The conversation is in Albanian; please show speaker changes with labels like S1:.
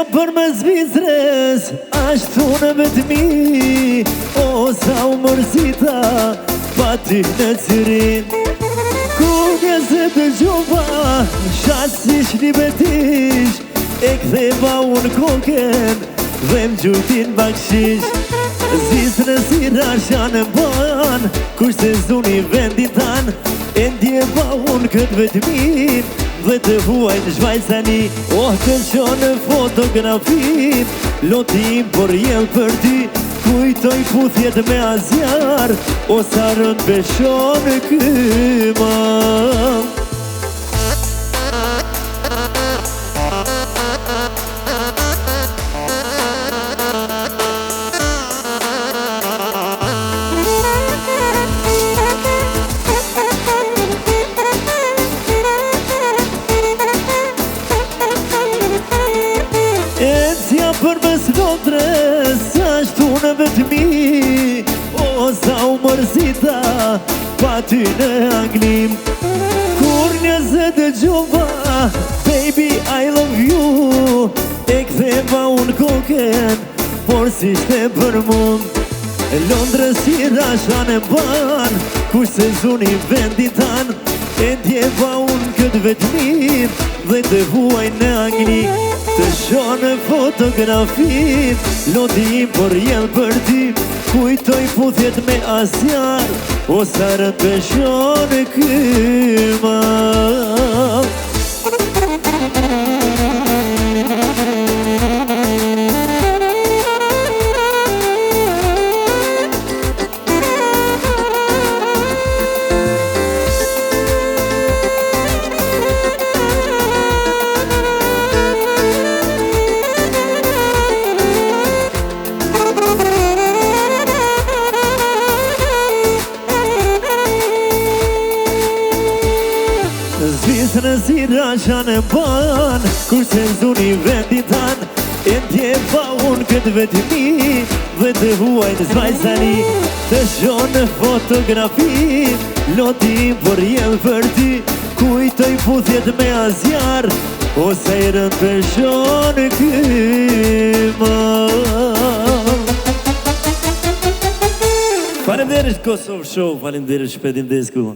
S1: Ecja për me Zvicrës ashtu në vetëmi, o sa u mërzita pa ty në Cirin. Ku njëse të gjova shasish një betish, e ktheva unë koken dhe më gjutin bakshish. Zvicrës i rashan në ban, kush se zuni vendin tan, e ndjeva unë këtë vetëmin dhe të huaj të shvajsani. Oh, të qonë fotografin, lotim por jem për ty, kujtoj puthjet me azjar, o sa rënd beshon kyma. Ecja për mes Londres ashtu në vetëmi, o sa u mërzita pa ty në Anglim. Kur njëse të gjova baby I love you, e ktheva unë koken por si shte për mund. Londres i rasha në ban, kush se zuni vendin tan, e ndjeva unë këtë vetëmin dhe të huaj në Angli. Të shonë fotografit, lodim por jem për ty, kujtoj puthjet me asjar, o sa rënd beshon kyma. Zvicrës i rasha në ban, kur se zuni vendin tan, e ndjeva unë këtë vetëmi dhe të huaj të zvajsani. Të shonë fotografi, lodim por jem për ty, kujtoj puthjet me azjar, o sa i rënd beshon kyma. Faleminderit Kosovë Show, faleminderit Shpetin Desku.